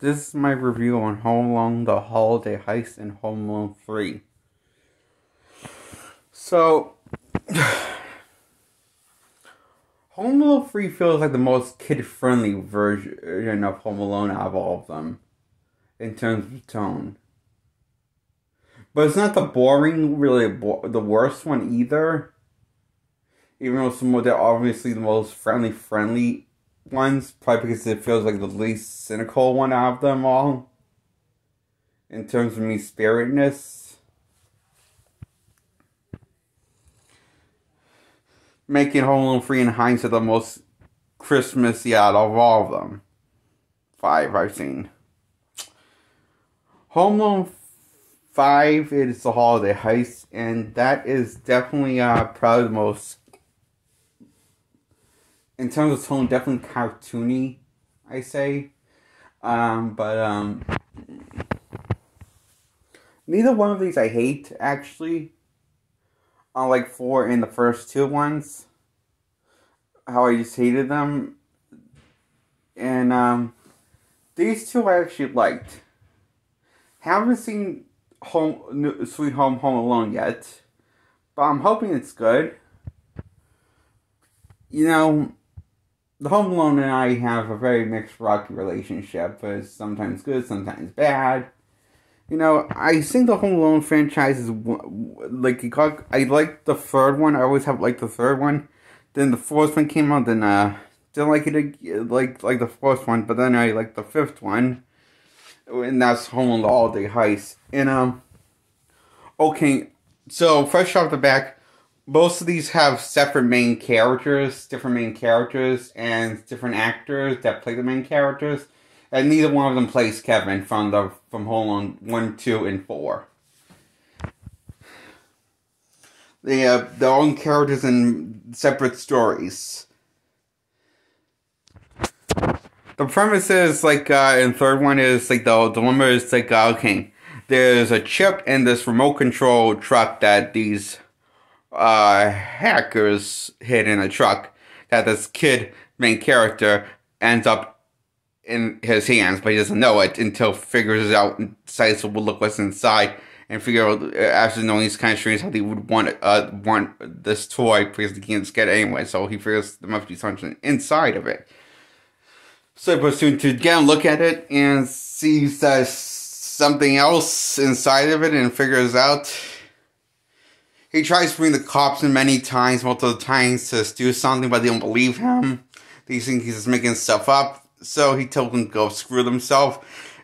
This is my review on Home Alone, The Holiday Heist, and Home Alone 3. So, Home Alone 3 feels like the most kid-friendly version of Home Alone out of all of them, in terms of tone. But it's not the the worst one either. Even though they're obviously the most friendly ones, probably because it feels like the least cynical one out of them all. In terms of mean-spiritedness. Making Home Alone 3 and Heist the most Christmassy out of all of them. 5 I've seen. Home Alone 5 is The Holiday Heist, and that is definitely probably the most, in terms of tone, definitely cartoony, I say. Neither one of these I hate, actually. Unlike 4 and the first two ones. How I just hated them. And, these two I actually liked. Haven't seen Sweet Home Alone yet. But I'm hoping it's good. You know, the Home Alone and I have a very mixed, rocky relationship. It's sometimes good, sometimes bad. You know, I think the Home Alone franchise is, I like the third one. I always have liked the third one. Then the fourth one came out, then, didn't like it, like the fourth one, but then I liked the fifth one. And that's Home Alone, The Holiday Heist. And, okay, so fresh off the back, most of these have separate main characters, different main characters, and different actors that play the main characters. And neither one of them plays Kevin from Home Alone 1, 2, and 4. They have their own characters and separate stories. The premise is, in the third one is, the dilemma is, okay, there's a chip in this remote control truck that these, hackers hid in a truck, that this kid, main character, ends up in his hands, but he doesn't know it until figures it out and decides to look what's inside and figure out, after knowing these kind of strange, how they would want this toy because they can't just get it anyway. So he figures there must be something inside of it. So he proceeds to get a look at it and sees there's something else inside of it and figures out. He tries to bring the cops in many times, multiple times, to do something, but they don't believe him. They think he's just making stuff up. So he told them to go screw themselves,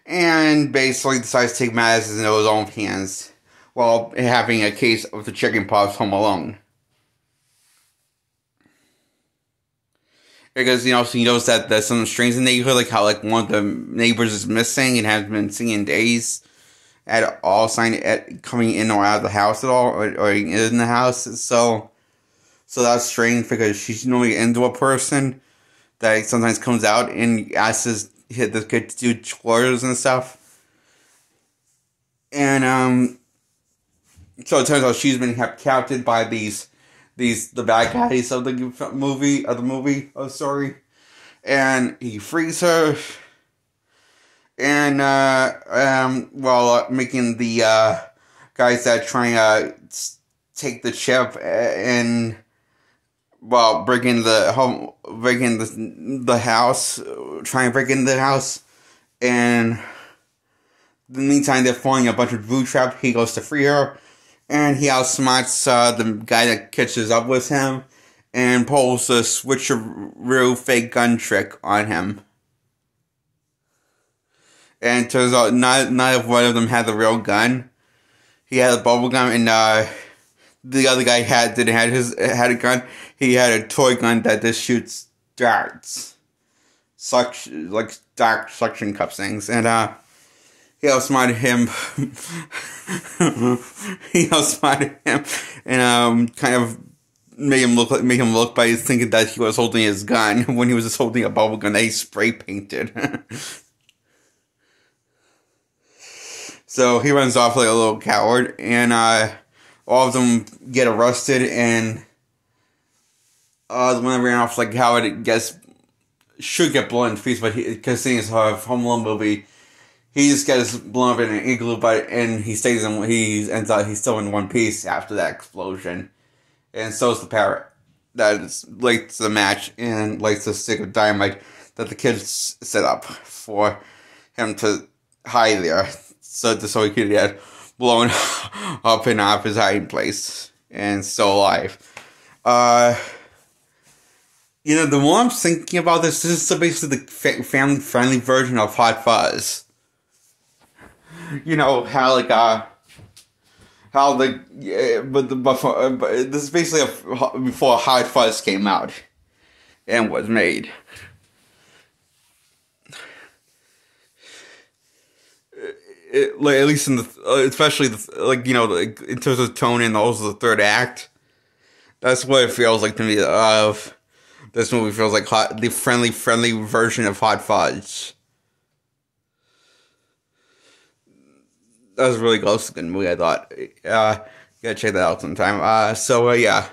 and basically decides to take matters into his own hands while having a case of the chicken pox Home Alone. Because, so he knows that there's something strange in the neighborhood, like how, one of the neighbors is missing and hasn't been seen in days at all, coming in or out of the house at all, or in the house. So that's strange because she's normally into a person that sometimes comes out and asks this kid to do chores and stuff. And, so it turns out she's been captured by the bad guys of the story. And he frees her. And, making the, guys that are trying to take the chip and, breaking the house, trying to break into the house, and in the meantime they're falling a bunch of voodoo trap. He goes to free her, and he outsmarts the guy that catches up with him, and pulls a switcheroo fake gun trick on him. And it turns out not one of them had the real gun. He had a bubble gun, and the other guy had a gun. He had a toy gun that just shoots darts, dark suction cup things, and he outsmarted him. And kind of made him look by thinking that he was holding his gun when he was just holding a bubble gun that he spray painted. So he runs off like a little coward, and all of them get arrested, and the one that ran off, Howard, should get blown in the face, but because seeing his Home Alone movie, he just gets blown up in an igloo, and he ends up he's still in one piece after that explosion, and so is the parrot that lights the match and lights the stick of dynamite that the kids set up for him to hide there, so he could get blown up and off his hiding place and still alive. The more I'm thinking about this is basically the family-friendly version of Hot Fuzz. But this is basically before Hot Fuzz came out and was made. At least especially in terms of tone and also the third act, that's what it feels like to me. This movie feels like the friendly version of Hot Fuzz. That was a really close looking movie, I thought. You gotta check that out sometime. Yeah.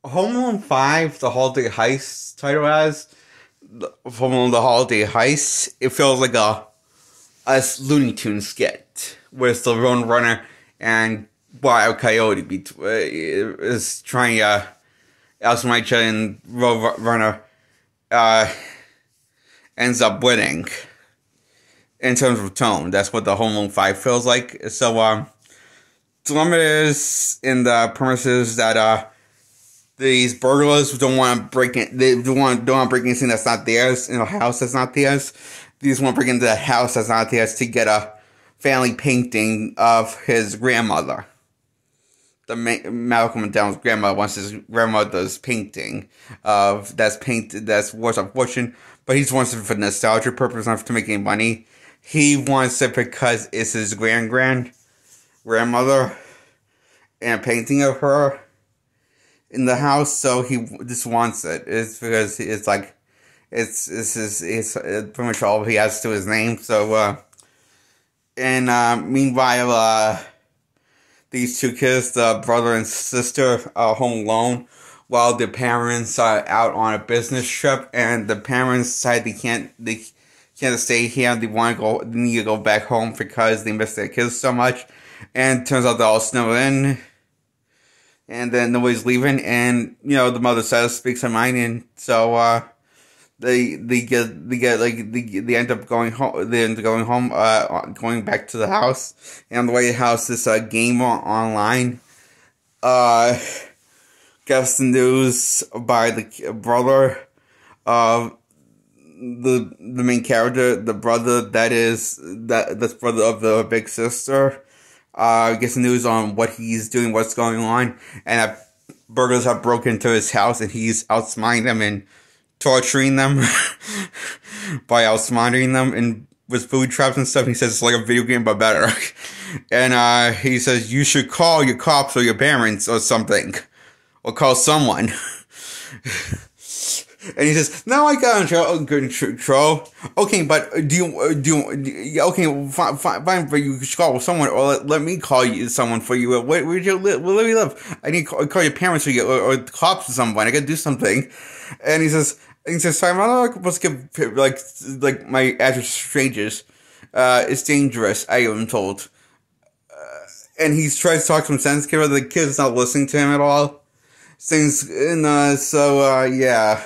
Home Alone 5, the Holiday Heist title has. Home Alone, the Holiday Heist. It feels like a Looney Tunes skit. Where it's the Road Runner and Wild Coyote is trying to outsmart each other, and Road Runner ends up winning. In terms of tone, that's what the Home Alone 5 feels like. So, dilemma is in the premises that these burglars don't want to break in. They don't want to break anything that's not theirs in a house that's not theirs. They just want to break into the house that's not theirs to get a family painting of his grandmother. Malcolm McDowell's grandmother wants his grandmother's painting that's worth a fortune, but he just wants it for nostalgia purpose, not to make any money. He wants it because it's his grandmother and a painting of her in the house, so he just wants it. It's because it's pretty much all he has to his name. So, meanwhile, these two kids, the brother and sister, are home alone while the parents are out on a business trip, and the parents decide they can't stay here. They need to go back home because they miss their kids so much. And it turns out they're all snowed in, and then nobody's leaving. And the mother speaks her mind, and so they end up going home. They end up going home, going back to the house. And on the way to the house, this gamer online gets the news by the brother of the main character, the brother that's brother of the big sister, gets the news on what he's doing, what's going on, and burglars have broken into his house, and he's outsmarting them and torturing them by outsmarting them and with food traps and stuff. He says it's like a video game but better. And he says you should call your cops or your parents or something, or call someone. And he says, "No, I got control. Okay, but fine, but you should call someone, or let me call you someone for you. Where do you live? Where do you live? I need to call your parents or cops or someone. I gotta do something." And he says, "Sorry, I'm not supposed to give like my address to strangers. It's dangerous. I am told." And he tries to talk some sense to the kid's not listening to him at all. Yeah.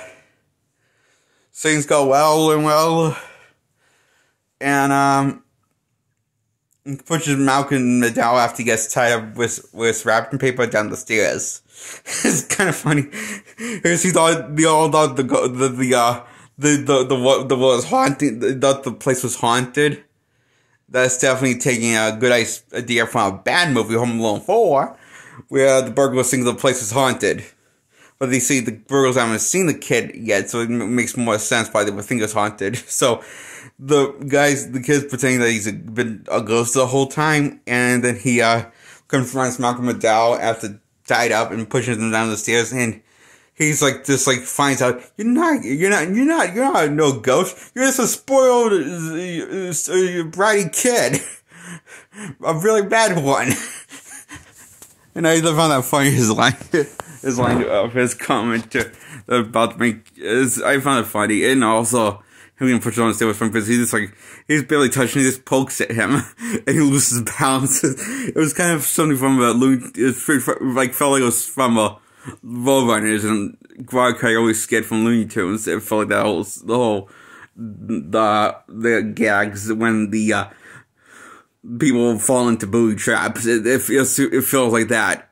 Things go well, and he pushes Malcolm McDowell after he gets tied up with wrapping paper down the stairs. It's kind of funny because they all thought the place was haunted. That's definitely taking a good idea from a bad movie, Home Alone 4, where the burglars think the place is haunted. But they see the burglars haven't seen the kid yet, so it makes more sense why they would think it's haunted. So the kid's pretending that he's been a ghost the whole time, and then he confronts Malcolm McDowell after tied up and pushes him down the stairs, and he's finds out you're not no ghost. You're just a spoiled, bratty kid, a really bad one. And I found that funny. His comment about me I found it funny, and also him being pushed on the stairs with him because he's barely touching, he just pokes at him and he loses balance. It was kind of something from felt like it was from Roadrunners and Grog always scared from Looney Tunes. It felt like the gags when the people fall into booby traps. It feels like that.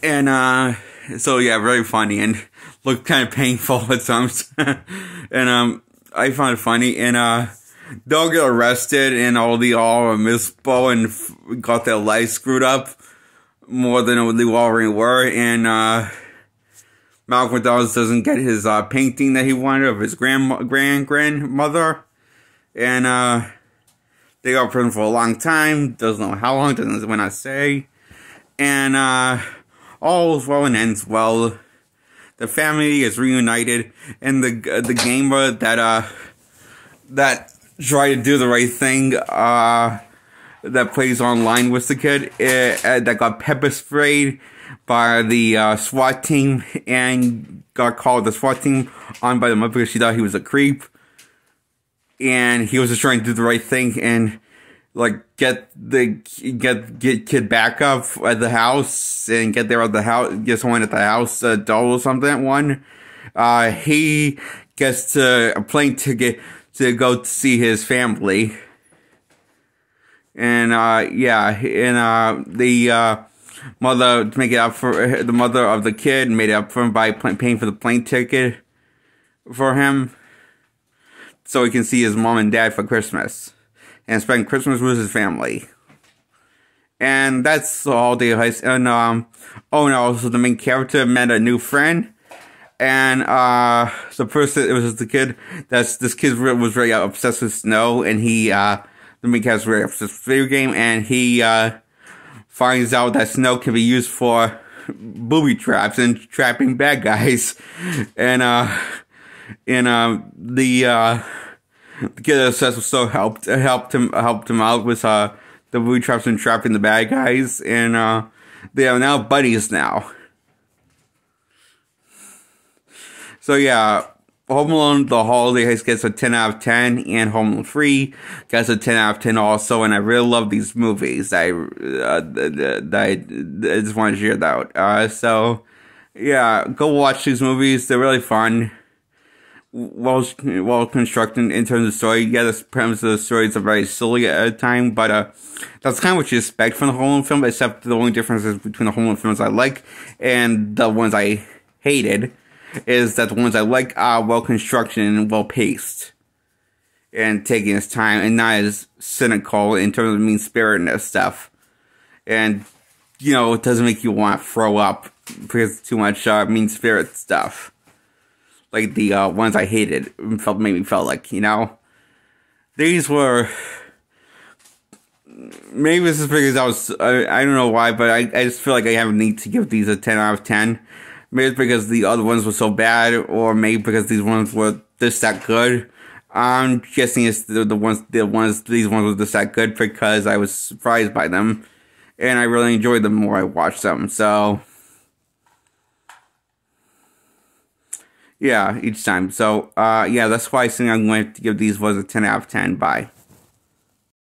And so yeah, very funny and looked kind of painful at times. And I found it funny. And they'll get arrested and all mispo and got their life screwed up more than they already were. And Malcolm McDonald doesn't get his painting that he wanted of his grandmother. And they got in prison for a long time. Doesn't know how long. Doesn't when I say. And all is well and ends well. The family is reunited, and the gamer that tried to do the right thing that plays online with the kid that got pepper sprayed by the SWAT team and got called the SWAT team on by the mother because she thought he was a creep. And he was just trying to do the right thing and get kid back up at the house and get there at the house, get someone at the house, doll or something. He gets a plane ticket to go to see his family. And the mother, to make it up for the mother of the kid, made it up for him by paying for the plane ticket for him, so he can see his mom and dad for Christmas and spend Christmas with his family. And that's the holiday heist. And so the main character met a new friend, and the person, it was the kid. This kid was very obsessed with snow, and the main character was very obsessed with video game, and he finds out that snow can be used for booby traps and trapping bad guys. And the kid obsessed with snow helped him out with the booby traps and trapping the bad guys. And they are now buddies now. So yeah, Home Alone, the holiday heist, gets a 10 out of 10, and Home Alone 3 gets a 10 out of 10 also, and I really love these movies. I just want to share that out. So, yeah, go watch these movies. They're really fun. Well constructed in terms of story. Yeah, the premise of the stories are very silly at a time, but that's kind of what you expect from the Home Alone film, except the only differences between the Home Alone films I like and the ones I hated is that the ones I like are well constructed and well paced and taking its time and not as cynical in terms of mean spiritedness stuff. And it doesn't make you want to throw up because it's too much mean spirit stuff. Like the ones I hated made me feel like, these were, maybe this is because I don't know why, but I just feel like I have a need to give these a 10 out of 10. Maybe it's because the other ones were so bad, or maybe because these ones were just that good. I'm guessing it's these ones were just that good because I was surprised by them, and I really enjoyed them more I watched them. So, yeah, each time. So, yeah, that's why I think I'm going to give these was a 10 out of 10. Bye.